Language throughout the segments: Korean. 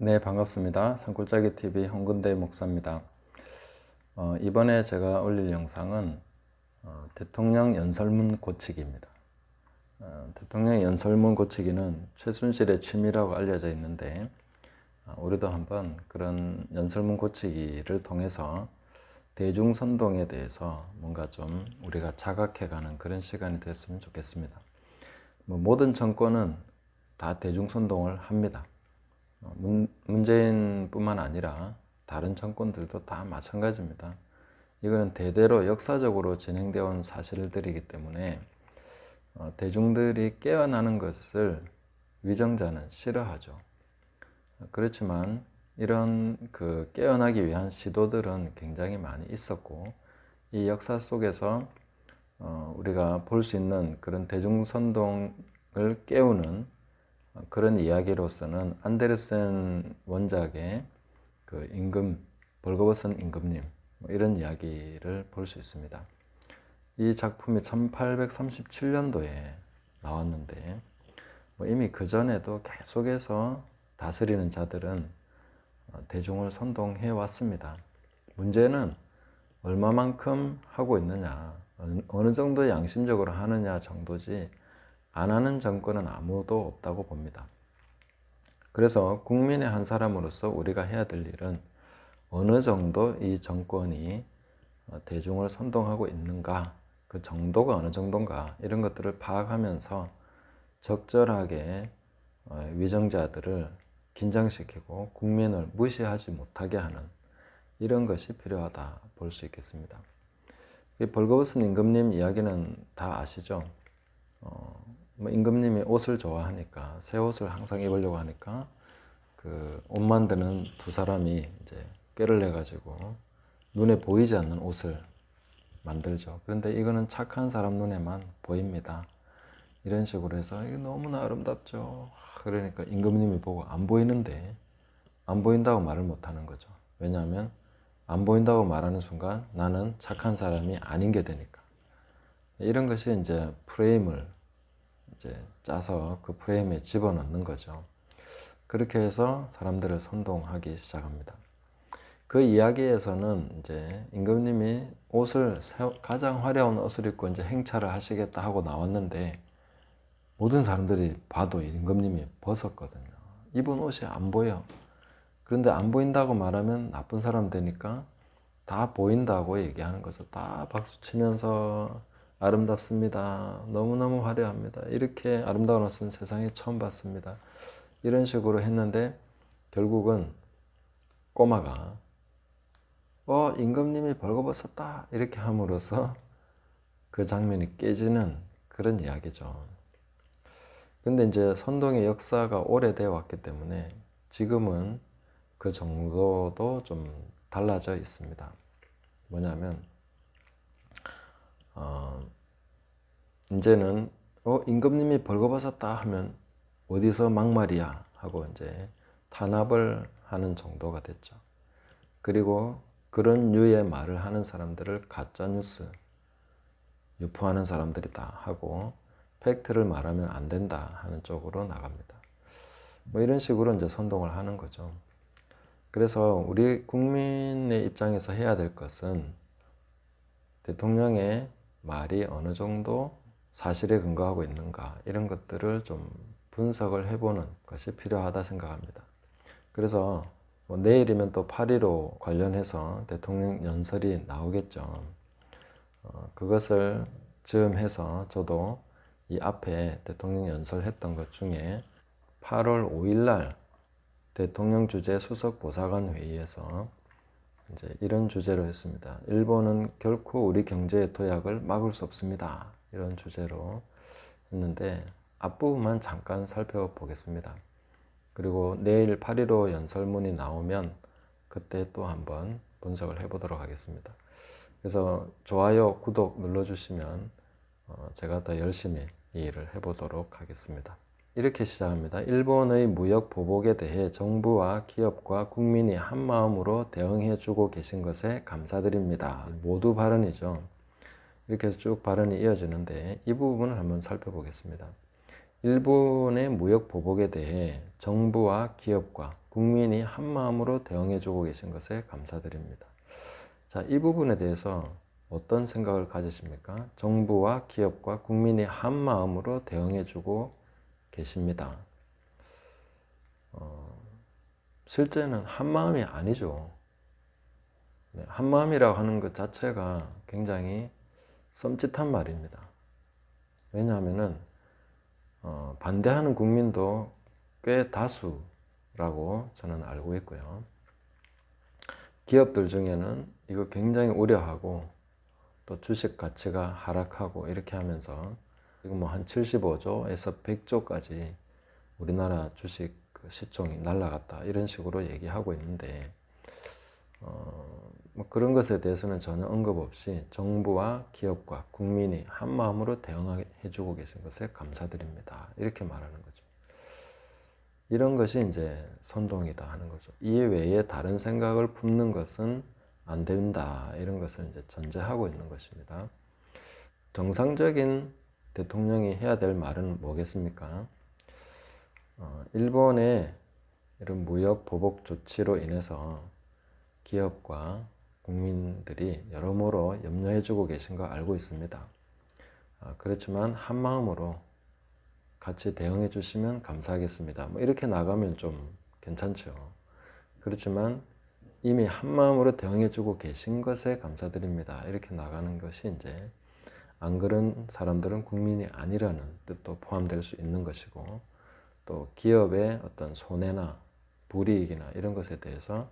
네, 반갑습니다. 산골짜기TV 홍근대 목사입니다. 이번에 제가 올릴 영상은 대통령 연설문 고치기입니다. 대통령 연설문 고치기는 최순실의 취미라고 알려져 있는데 우리도 한번 그런 연설문 고치기를 통해서 대중선동에 대해서 뭔가 좀 우리가 자각해가는 그런 시간이 됐으면 좋겠습니다. 모든 정권은 다 대중선동을 합니다. 문재인뿐만 아니라 다른 정권들도 다 마찬가지입니다. 이거는 대대로 역사적으로 진행되어 온 사실들이기 때문에 대중들이 깨어나는 것을 위정자는 싫어하죠. 그렇지만 이런 깨어나기 위한 시도들은 굉장히 많이 있었고, 이 역사 속에서 우리가 볼 수 있는 그런 대중선동을 깨우는 그런 이야기로서는 안데르센 원작의 벌거벗은 임금님, 이런 이야기를 볼 수 있습니다. 이 작품이 1837년도에 나왔는데 이미 그 전에도 계속해서 다스리는 자들은 대중을 선동해 왔습니다. 문제는 얼마만큼 하고 있느냐, 어느 정도 양심적으로 하느냐 정도지 안 하는 정권은 아무도 없다고 봅니다. 그래서 국민의 한 사람으로서 우리가 해야 될 일은 어느 정도 이 정권이 대중을 선동하고 있는가, 그 정도가 어느 정도인가, 이런 것들을 파악하면서 적절하게 위정자들을 긴장시키고 국민을 무시하지 못하게 하는 이런 것이 필요하다 볼 수 있겠습니다. 이 벌거벗은 임금님 이야기는 다 아시죠? 임금님이 옷을 좋아하니까 새 옷을 항상 입으려고 하니까 그 옷 만드는 두 사람이 이제 꾀를 내 가지고 눈에 보이지 않는 옷을 만들죠. 그런데 이거는 착한 사람 눈에만 보입니다. 이런 식으로 해서 이게 너무나 아름답죠. 그러니까 임금님이 보고 안 보이는데 안 보인다고 말을 못 하는 거죠. 왜냐하면 안 보인다고 말하는 순간 나는 착한 사람이 아닌 게 되니까. 이런 것이 이제 프레임을 이제 짜서 그 프레임에 집어넣는 거죠. 그렇게 해서 사람들을 선동하기 시작합니다. 그 이야기에서는 이제 임금님이 가장 화려한 옷을 입고 이제 행차를 하시겠다 하고 나왔는데 모든 사람들이 봐도 임금님이 벗었거든요. 입은 옷이 안 보여. 그런데 안 보인다고 말하면 나쁜 사람 되니까 다 보인다고 얘기하는 거죠. 다 박수 치면서 아름답습니다. 너무너무 화려합니다. 이렇게 아름다운 옷은 세상에 처음 봤습니다. 이런 식으로 했는데 결국은 꼬마가 임금님이 벌거벗었다 이렇게 함으로써 그 장면이 깨지는 그런 이야기죠. 근데 이제 선동의 역사가 오래되어 왔기 때문에 지금은 그 정도도 좀 달라져 있습니다. 뭐냐면 이제는 임금님이 벌거벗었다 하면 어디서 막말이야 하고 이제 탄압을 하는 정도가 됐죠. 그리고 그런 류의 말을 하는 사람들을 가짜뉴스 유포하는 사람들이다 하고 팩트를 말하면 안 된다 하는 쪽으로 나갑니다. 이런 식으로 이제 선동을 하는 거죠. 그래서 우리 국민의 입장에서 해야 될 것은 대통령의 말이 어느 정도 사실에 근거하고 있는가, 이런 것들을 좀 분석을 해보는 것이 필요하다 생각합니다. 그래서 내일이면 또 8.15 관련해서 대통령 연설이 나오겠죠. 그것을 즈음해서 저도 이 앞에 대통령 연설했던 것 중에 8월 5일 날 대통령 주재 수석 보좌관 회의에서 이제 이런 주제로 했습니다. 일본은 결코 우리 경제의 도약을 막을 수 없습니다. 이런 주제로 했는데 앞부분만 잠깐 살펴보겠습니다. 그리고 내일 8.15 연설문이 나오면 그때 또 한번 분석을 해보도록 하겠습니다. 그래서 좋아요, 구독 눌러주시면 제가 더 열심히 이 일을 해보도록 하겠습니다. 이렇게 시작합니다. 일본의 무역 보복에 대해 정부와 기업과 국민이 한마음으로 대응해주고 계신 것에 감사드립니다. 모두 발언이죠. 이렇게 해서 쭉 발언이 이어지는데 이 부분을 한번 살펴보겠습니다. 일본의 무역 보복에 대해 정부와 기업과 국민이 한마음으로 대응해주고 계신 것에 감사드립니다. 자, 이 부분에 대해서 어떤 생각을 가지십니까? 정부와 기업과 국민이 한마음으로 대응해주고 계십니다. 실제는 한마음이 아니죠. 네, 한마음이라고 하는 것 자체가 굉장히 썸짓한 말입니다. 왜냐하면은 반대하는 국민도 꽤 다수라고 저는 알고 있고요. 기업들 중에는 이거 굉장히 우려하고 또 주식 가치가 하락하고 이렇게 하면서 지금 뭐 한 75조에서 100조까지 우리나라 주식 시총이 날아갔다 이런 식으로 얘기하고 있는데 뭐 그런 것에 대해서는 전혀 언급 없이 정부와 기업과 국민이 한마음으로 대응해주고 계신 것에 감사드립니다. 이렇게 말하는 거죠. 이런 것이 이제 선동이다 하는 거죠. 이 외에 다른 생각을 품는 것은 안 된다. 이런 것을 이제 전제하고 있는 것입니다. 정상적인 대통령이 해야 될 말은 뭐겠습니까? 일본의 이런 무역 보복 조치로 인해서 기업과 국민들이 여러모로 염려해주고 계신 거 알고 있습니다. 그렇지만 한마음으로 같이 대응해 주시면 감사하겠습니다. 뭐 이렇게 나가면 좀 괜찮죠. 그렇지만 이미 한마음으로 대응해 주고 계신 것에 감사드립니다. 이렇게 나가는 것이 이제 안 그런 사람들은 국민이 아니라는 뜻도 포함될 수 있는 것이고 또 기업의 어떤 손해나 불이익이나 이런 것에 대해서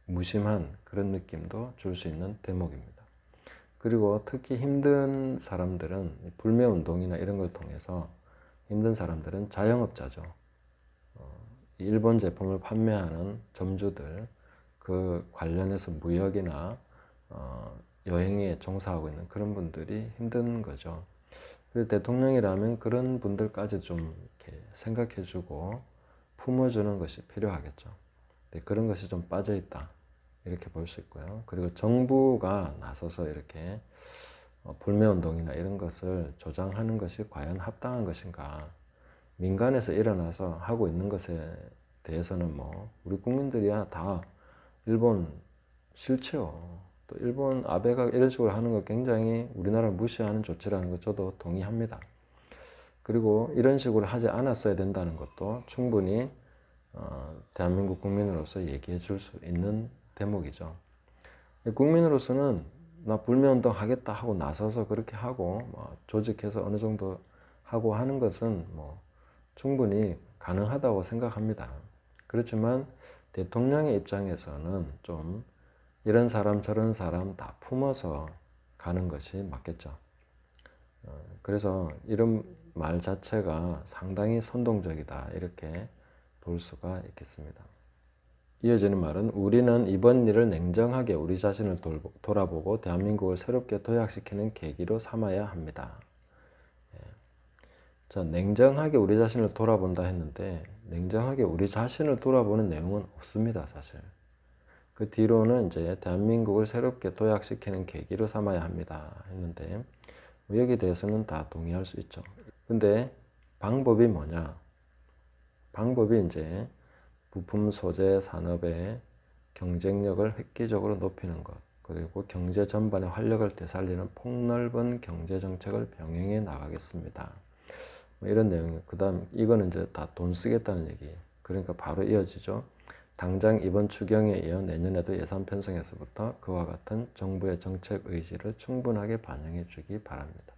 무심한 그런 느낌도 줄 수 있는 대목입니다. 그리고 특히 힘든 사람들은 불매운동이나 이런 걸 통해서 힘든 사람들은 자영업자죠. 일본 제품을 판매하는 점주들, 그 관련해서 무역이나 여행에 종사하고 있는 그런 분들이 힘든 거죠. 그래서 대통령이라면 그런 분들까지 좀 이렇게 생각해주고 품어주는 것이 필요하겠죠. 그런 것이 좀 빠져있다. 이렇게 볼 수 있고요. 그리고 정부가 나서서 이렇게 불매운동이나 이런 것을 조장하는 것이 과연 합당한 것인가. 민간에서 일어나서 하고 있는 것에 대해서는 뭐 우리 국민들이야 다 일본 싫죠. 또 일본 아베가 이런 식으로 하는 거 굉장히 우리나라를 무시하는 조치라는 것 저도 동의합니다. 그리고 이런 식으로 하지 않았어야 된다는 것도 충분히 대한민국 국민으로서 얘기해 줄 수 있는 대목이죠. 국민으로서는 나 불매운동 하겠다 하고 나서서 그렇게 하고 조직해서 어느 정도 하고 하는 것은 뭐 충분히 가능하다고 생각합니다. 그렇지만 대통령의 입장에서는 좀 이런 사람 저런 사람 다 품어서 가는 것이 맞겠죠. 그래서 이런 말 자체가 상당히 선동적이다 이렇게 볼 수가 있겠습니다. 이어지는 말은 우리는 이번 일을 냉정하게 우리 자신을 돌아보고 대한민국을 새롭게 도약시키는 계기로 삼아야 합니다. 자, 냉정하게 우리 자신을 돌아본다 했는데 냉정하게 우리 자신을 돌아보는 내용은 없습니다, 사실. 그 뒤로는 이제 대한민국을 새롭게 도약시키는 계기로 삼아야 합니다 했는데 여기에 대해서는 다 동의할 수 있죠. 근데 방법이 뭐냐? 방법이 이제 부품 소재 산업의 경쟁력을 획기적으로 높이는 것, 그리고 경제 전반의 활력을 되살리는 폭넓은 경제 정책을 병행해 나가겠습니다. 뭐 이런 내용이에요. 그 다음 이거는 이제 다 돈 쓰겠다는 얘기. 그러니까 바로 이어지죠. 당장 이번 추경에 이어 내년에도 예산 편성에서부터 그와 같은 정부의 정책 의지를 충분하게 반영해 주기 바랍니다.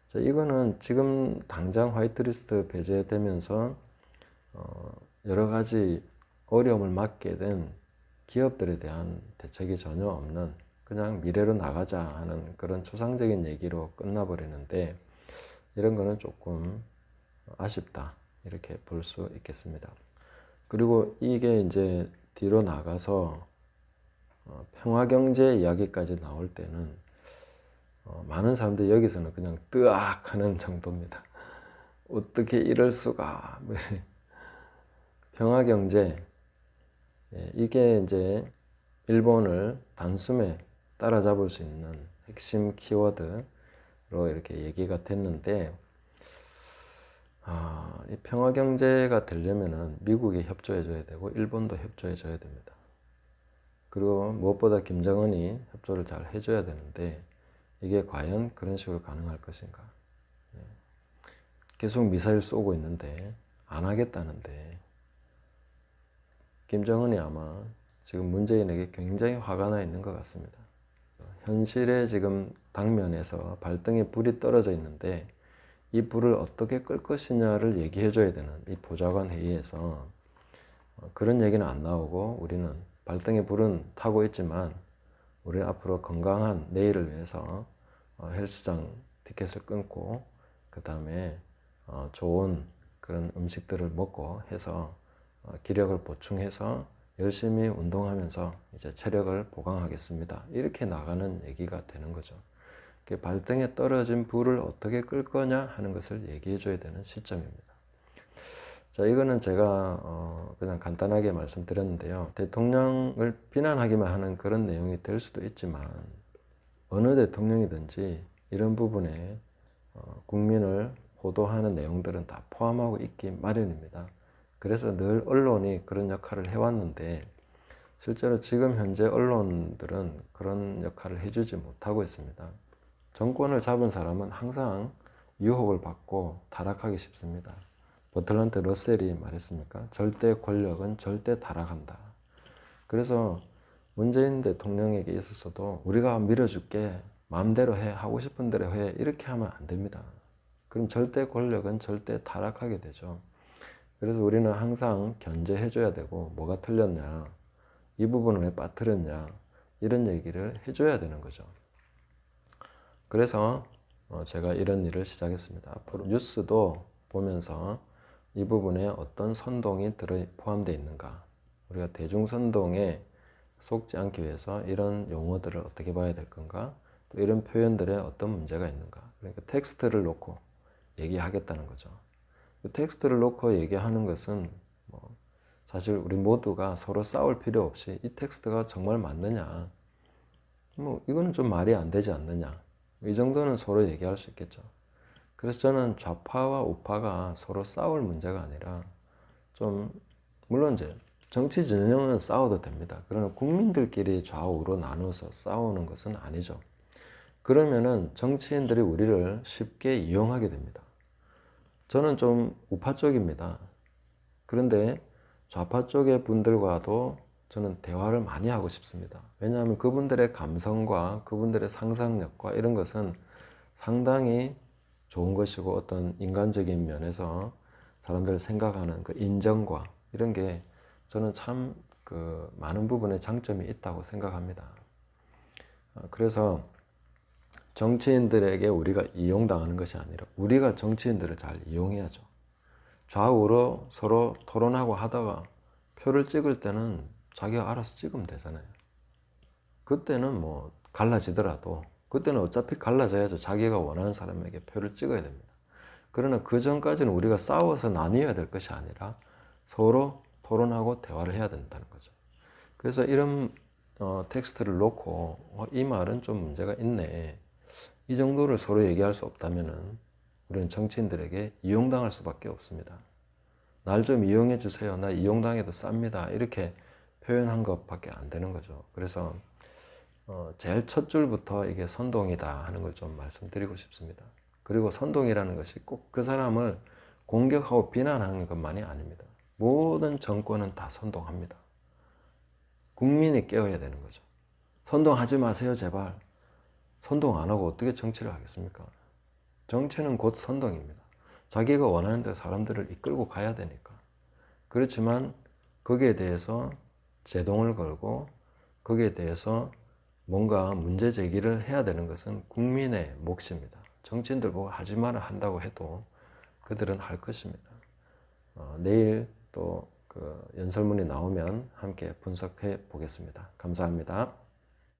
자, 이거는 지금 당장 화이트리스트 배제되면서 여러 가지 어려움을 맞게 된 기업들에 대한 대책이 전혀 없는 그냥 미래로 나가자 하는 그런 추상적인 얘기로 끝나버리는데 이런 거는 조금 아쉽다 이렇게 볼 수 있겠습니다. 그리고 이게 이제 뒤로 나가서 평화경제 이야기까지 나올 때는 많은 사람들이 여기서는 그냥 뜨악 하는 정도입니다. 어떻게 이럴 수가. 평화경제, 이게 이제 일본을 단숨에 따라잡을 수 있는 핵심 키워드로 이렇게 얘기가 됐는데 이 평화 경제가 되려면은 미국이 협조해 줘야 되고 일본도 협조해 줘야 됩니다. 그리고 무엇보다 김정은이 협조를 잘 해줘야 되는데 이게 과연 그런 식으로 가능할 것인가. 계속 미사일 쏘고 있는데 안 하겠다는데 김정은이 아마 지금 문재인에게 굉장히 화가 나 있는 것 같습니다. 현실에 지금 당면에서 발등에 불이 떨어져 있는데 이 불을 어떻게 끌 것이냐를 얘기해 줘야 되는 이 보좌관 회의에서 그런 얘기는 안 나오고 우리는 발등에 불은 타고 있지만 우리 앞으로 건강한 내일을 위해서 헬스장 티켓을 끊고 그 다음에 좋은 그런 음식들을 먹고 해서 기력을 보충해서 열심히 운동하면서 이제 체력을 보강하겠습니다. 이렇게 나가는 얘기가 되는 거죠. 발등에 떨어진 불을 어떻게 끌 거냐 하는 것을 얘기해 줘야 되는 시점입니다. 자, 이거는 제가 그냥 간단하게 말씀드렸는데요. 대통령을 비난하기만 하는 그런 내용이 될 수도 있지만 어느 대통령이든지 이런 부분에 국민을 호도하는 내용들은 다 포함하고 있기 마련입니다. 그래서 늘 언론이 그런 역할을 해왔는데 실제로 지금 현재 언론들은 그런 역할을 해주지 못하고 있습니다. 정권을 잡은 사람은 항상 유혹을 받고 타락하기 쉽습니다. 버틀런트 러셀이 말했습니까? 절대 권력은 절대 타락한다. 그래서 문재인 대통령에게 있어서도 우리가 밀어줄게, 마음대로 해, 하고 싶은 대로 해, 이렇게 하면 안 됩니다. 그럼 절대 권력은 절대 타락하게 되죠. 그래서 우리는 항상 견제해줘야 되고 뭐가 틀렸냐, 이 부분을 왜 빠뜨렸냐, 이런 얘기를 해줘야 되는 거죠. 그래서 제가 이런 일을 시작했습니다. 앞으로 뉴스도 보면서 이 부분에 어떤 선동이 포함되어 있는가, 우리가 대중선동에 속지 않기 위해서 이런 용어들을 어떻게 봐야 될 건가, 또 이런 표현들에 어떤 문제가 있는가. 그러니까 텍스트를 놓고 얘기하겠다는 거죠. 그 텍스트를 놓고 얘기하는 것은 사실 우리 모두가 서로 싸울 필요 없이 이 텍스트가 정말 맞느냐, 이거는 좀 말이 안 되지 않느냐, 이 정도는 서로 얘기할 수 있겠죠. 그래서 저는 좌파와 우파가 서로 싸울 문제가 아니라 좀 물론 이제 정치 진영은 싸워도 됩니다. 그러나 국민들끼리 좌우로 나눠서 싸우는 것은 아니죠. 그러면은 정치인들이 우리를 쉽게 이용하게 됩니다. 저는 좀 우파 쪽입니다. 그런데 좌파 쪽의 분들과도 저는 대화를 많이 하고 싶습니다. 왜냐하면 그분들의 감성과 그분들의 상상력과 이런 것은 상당히 좋은 것이고 어떤 인간적인 면에서 사람들 생각하는 그 인정과 이런 게 저는 참 그 많은 부분에 장점이 있다고 생각합니다. 그래서 정치인들에게 우리가 이용당하는 것이 아니라 우리가 정치인들을 잘 이용해야죠. 좌우로 서로 토론하고 하다가 표를 찍을 때는 자기가 알아서 찍으면 되잖아요. 그때는 뭐 갈라지더라도 그때는 어차피 갈라져야죠. 자기가 원하는 사람에게 표를 찍어야 됩니다. 그러나 그 전까지는 우리가 싸워서 나뉘어야 될 것이 아니라 서로 토론하고 대화를 해야 된다는 거죠. 그래서 이런 텍스트를 놓고 이 말은 좀 문제가 있네, 이 정도를 서로 얘기할 수 없다면은 우리는 정치인들에게 이용당할 수밖에 없습니다. 날 좀 이용해 주세요, 나 이용당해도 쌉니다, 이렇게 표현한 것밖에 안 되는 거죠. 그래서 제일 첫 줄부터 이게 선동이다 하는 걸 좀 말씀드리고 싶습니다. 그리고 선동이라는 것이 꼭 그 사람을 공격하고 비난하는 것만이 아닙니다. 모든 정권은 다 선동합니다. 국민이 깨어야 되는 거죠. 선동하지 마세요, 제발. 선동 안 하고 어떻게 정치를 하겠습니까? 정치는 곧 선동입니다. 자기가 원하는 데 사람들을 이끌고 가야 되니까. 그렇지만 거기에 대해서 제동을 걸고 거기에 대해서 뭔가 문제 제기를 해야 되는 것은 국민의 몫입니다. 정치인들 보고 하지 마라 한다고 해도 그들은 할 것입니다. 내일 또 그 연설문이 나오면 함께 분석해 보겠습니다. 감사합니다.